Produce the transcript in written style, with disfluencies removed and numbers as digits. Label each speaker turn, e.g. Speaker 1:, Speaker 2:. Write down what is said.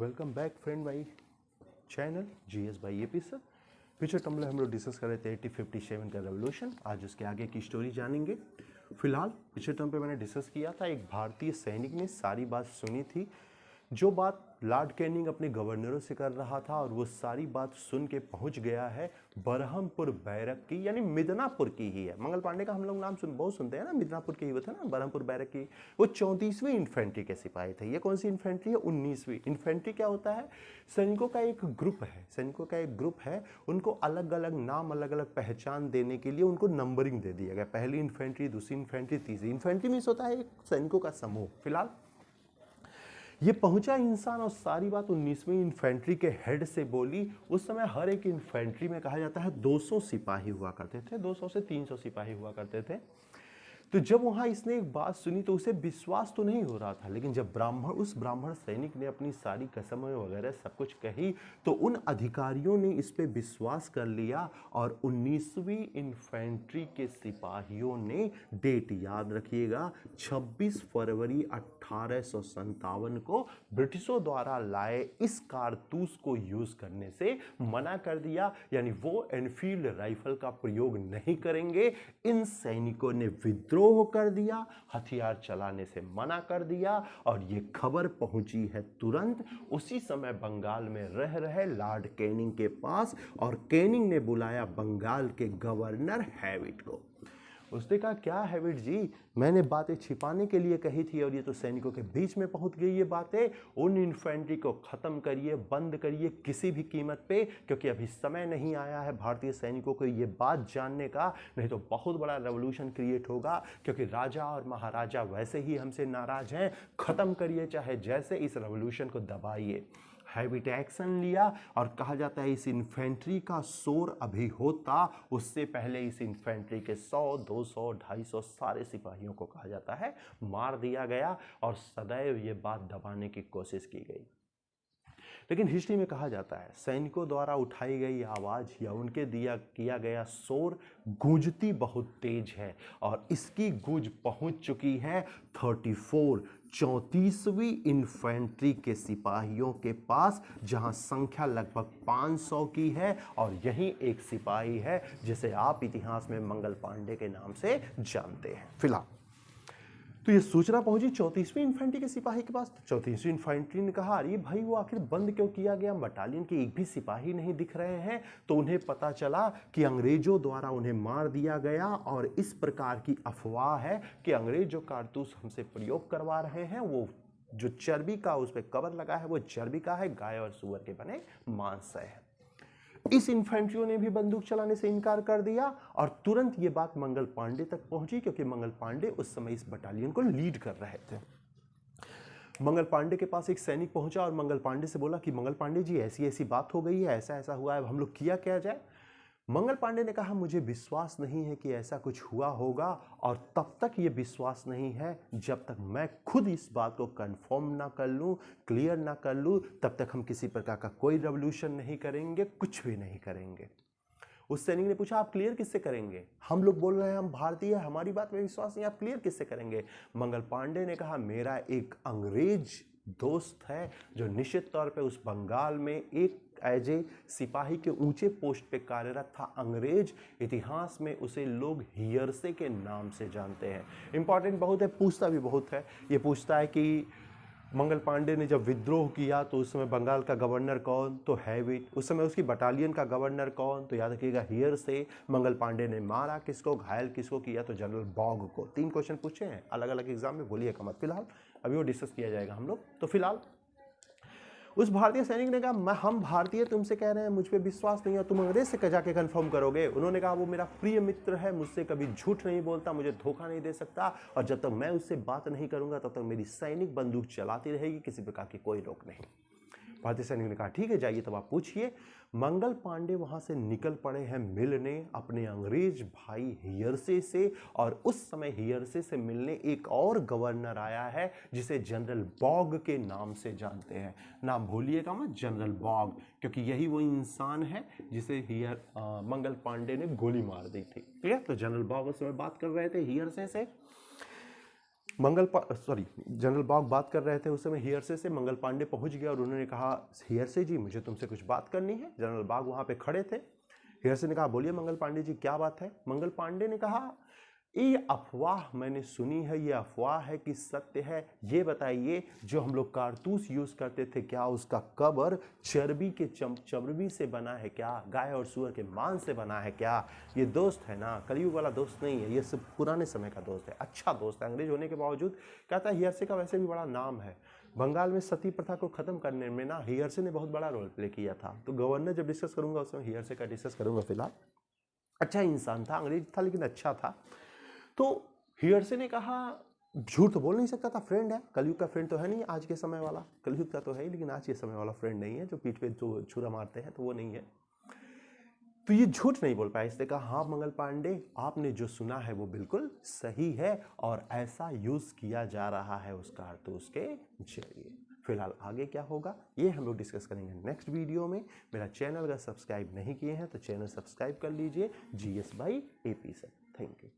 Speaker 1: Welcome back friend my channel GS by AP sir. पिछले term में हम लोग डिस्कस कर रहे थे 1857 का रेवोल्यूशन। आज उसके आगे की स्टोरी जानेंगे। फिलहाल पिछले टर्म पे मैंने डिस्कस किया था, एक भारतीय सैनिक ने सारी बात सुनी थी, जो बात लॉर्ड कैनिंग अपने गवर्नरों से कर रहा था, और वो सारी बात सुन के पहुंच गया है बरहमपुर बैरक की, यानी मिदनापुर की ही है। मंगल पांडे का हम लोग नाम बहुत सुनते हैं ना, मिदनापुर के ही वो थे ना, बरहमपुर बैरक की। वो 34वीं इन्फेंट्री के सिपाही थे। ये कौन सी इन्फेंट्री है? 19वीं इन्फेंट्री। क्या होता है? सैनिकों का एक ग्रुप है, उनको अलग अलग नाम, अलग अलग पहचान देने के लिए उनको नंबरिंग दे दिया गया। पहली इन्फेंट्री, दूसरी इन्फेंट्री, तीसरी इन्फेंट्री मीन्स होता है एक सैनिकों का समूह। फिलहाल ये पहुंचा इंसान और सारी बात 19वीं इन्फेंट्री के हेड से बोली। उस समय हर एक इन्फेंट्री में कहा जाता है 200 सिपाही हुआ करते थे, 200 से 300 सिपाही हुआ करते थे। तो जब वहां इसने एक बात सुनी तो उसे विश्वास तो नहीं हो रहा था, लेकिन जब उस ब्राह्मण सैनिक ने अपनी सारी कसमें वगैरह सब कुछ कही, तो उन अधिकारियों ने इस पे विश्वास कर लिया। और 19वीं इन्फेंट्री के सिपाहियों ने, डेट याद रखिएगा, 26 फरवरी 1857 को ब्रिटिशों द्वारा लाए इस कारतूस को यूज करने से मना कर दिया। यानी वो एनफील्ड राइफल का प्रयोग नहीं करेंगे। इन सैनिकों ने विद्रोह कर दिया, हथियार चलाने से मना कर दिया, और ये खबर पहुंची है तुरंत उसी समय बंगाल में रह रहे लॉर्ड कैनिंग के पास। और कैनिंग ने बुलाया बंगाल के गवर्नर हैविट को। उसने कहा, क्या हैविट जी, मैंने बातें छिपाने के लिए कही थी, और ये तो सैनिकों के बीच में पहुंच गई ये बातें। उन इन्फेंट्री को खत्म करिए, बंद करिए किसी भी कीमत पे, क्योंकि अभी समय नहीं आया है भारतीय सैनिकों को ये बात जानने का, नहीं तो बहुत बड़ा रेवोल्यूशन क्रिएट होगा। क्योंकि राजा और महाराजा वैसे ही हमसे नाराज हैं। खत्म करिए चाहे जैसे, इस रेवोल्यूशन को दबाइए। हैविट एक्शन लिया, और कहा जाता है इस इन्फेंट्री का शोर अभी होता उससे पहले इस इन्फेंट्री के 100, 200, 250 सारे सिपाहियों को कहा जाता है मार दिया गया, और सदैव ये बात दबाने की कोशिश की गई। लेकिन हिस्ट्री में कहा जाता है सैनिकों द्वारा उठाई गई आवाज या उनके किया गया शोर गूंजती बहुत तेज है, और इसकी गूंज पहुंच चुकी है 34वीं इन्फेंट्री के सिपाहियों के पास, जहां संख्या लगभग 500 की है। और यही एक सिपाही है जिसे आप इतिहास में मंगल पांडे के नाम से जानते हैं। फिलहाल तो ये सूचना पहुंची 34वीं इन्फेंट्री के सिपाही के पास। 34वीं इन्फेंट्री ने कहा, अरे भाई वो आखिर बंद क्यों किया गया, बटालियन के एक भी सिपाही नहीं दिख रहे हैं। तो उन्हें पता चला कि अंग्रेजों द्वारा उन्हें मार दिया गया, और इस प्रकार की अफवाह है कि अंग्रेज जो कारतूस हमसे प्रयोग करवा रहे हैं, वो जो चर्बी का उस पर कवर लगा है वो चर्बी का है, गाय और सुअर के बने मांस है। इस इन्फेंट्रियों ने भी बंदूक चलाने से इनकार कर दिया, और तुरंत ये बात मंगल पांडे तक पहुंची, क्योंकि मंगल पांडे उस समय इस बटालियन को लीड कर रहे थे। मंगल पांडे के पास एक सैनिक पहुंचा और मंगल पांडे से बोला कि मंगल पांडे जी, ऐसी ऐसी बात हो गई है, ऐसा ऐसा हुआ है, अब हम लोग किया जाए। मंगल पांडे ने कहा, मुझे विश्वास नहीं है कि ऐसा कुछ हुआ होगा, और तब तक ये विश्वास नहीं है जब तक मैं खुद इस बात को कंफर्म ना कर लूं, क्लियर ना कर लूं, तब तक हम किसी प्रकार का कोई रेवोल्यूशन नहीं करेंगे, कुछ भी नहीं करेंगे। उस सैनिक ने पूछा, आप क्लियर किससे करेंगे? हम लोग बोल रहे हैं हम भारतीय, हमारी बात में विश्वास नहीं, आप क्लियर किससे करेंगे? मंगल पांडे ने कहा, मेरा एक अंग्रेज दोस्त है जो निश्चित तौर पे उस बंगाल में एक एज ए सिपाही के ऊंचे पोस्ट पे कार्यरत था। अंग्रेज, इतिहास में उसे लोग हियरसे के नाम से जानते हैं। इंपॉर्टेंट बहुत है, पूछता भी बहुत है। ये पूछता है कि मंगल पांडे ने जब विद्रोह किया तो उस समय बंगाल का गवर्नर कौन? तो हैविट। उस समय उसकी बटालियन का गवर्नर कौन? तो याद रखिएगा हियरसे। मंगल पांडे ने मारा किसको, घायल किसको किया? तो जनरल बॉग को। 3 क्वेश्चन पूछे हैं अलग अलग एग्जाम में, बोलिएगा मत। फिलहाल अभी वो डिस्कस किया जाएगा हम लोग। तो फिलहाल उस भारतीय सैनिक ने कहा, हम भारतीय तुमसे कह रहे हैं, मुझ पे विश्वास नहीं है, तुम अंग्रेज से जाके कंफर्म करोगे? उन्होंने कहा, वो मेरा प्रिय मित्र है, मुझसे कभी झूठ नहीं बोलता, मुझे धोखा नहीं दे सकता, और जब तक मैं उससे बात नहीं करूंगा तब तक मेरी सैनिक बंदूक चलाती रहेगी, किसी प्रकार की कोई रोक नहीं। भारतीय सैनिक ने कहा, ठीक है, जाइए तब आप पूछिए। मंगल पांडे वहां से निकल पड़े हैं मिलने अपने अंग्रेज भाई हियरसे से, और उस समय हियरसे से मिलने एक और गवर्नर आया है जिसे जनरल बॉग के नाम से जानते हैं। नाम भूलिएगा मत, जनरल बॉग, क्योंकि यही वो इंसान है जिसे मंगल पांडे ने गोली मार दी थी। ठीक है, तो जनरल बॉग उस समय बात कर रहे थे हियरसे से। जनरल बॉग बात कर रहे थे उस समय हियरसे से। मंगल पांडे पहुंच गया और उन्होंने कहा हियरसे जी मुझे तुमसे कुछ बात करनी है। जनरल बॉग वहां पे खड़े थे। हियरसे ने कहा बोलिए मंगल पांडे जी क्या बात है। मंगल पांडे ने कहा ये अफवाह मैंने सुनी है, ये अफवाह है कि सत्य है, ये बताइए जो हम लोग कारतूस यूज करते थे क्या उसका कवर चर्बी के चर्बी से बना है क्या, गाय और सुअर के मांस से बना है क्या। ये दोस्त है ना, कलयुग वाला दोस्त नहीं है, ये सब पुराने समय का दोस्त है, अच्छा दोस्त है। अंग्रेज होने के बावजूद कहता है हियरसे का वैसे भी बड़ा नाम है। बंगाल में सती प्रथा को खत्म करने में ना हियरसे ने बहुत बड़ा रोल प्ले किया था। तो गवर्नर जब डिस्कस करूंगा उसमें हियरसे का डिस्कस करूंगा। फिलहाल अच्छा इंसान था, अंग्रेज था लेकिन अच्छा था। तो हियरसे ने कहा झूठ तो बोल नहीं सकता था, फ्रेंड है, कलयुग का फ्रेंड तो है नहीं आज के समय वाला, कलयुग का तो है ही लेकिन आज के समय वाला फ्रेंड नहीं है जो पीठ पे जो छुरा मारते हैं, तो वो नहीं है। तो ये झूठ नहीं बोल पाया। इसने कहा हाँ मंगल पांडे आपने जो सुना है वो बिल्कुल सही है और ऐसा यूज किया जा रहा है उस कारतूस के जरिए। फिलहाल आगे क्या होगा ये हम लोग डिस्कस करेंगे नेक्स्ट वीडियो में। मेरा चैनल अगर सब्सक्राइब नहीं किए हैं तो चैनल सब्सक्राइब कर लीजिए, GS by AP sir. Thank you.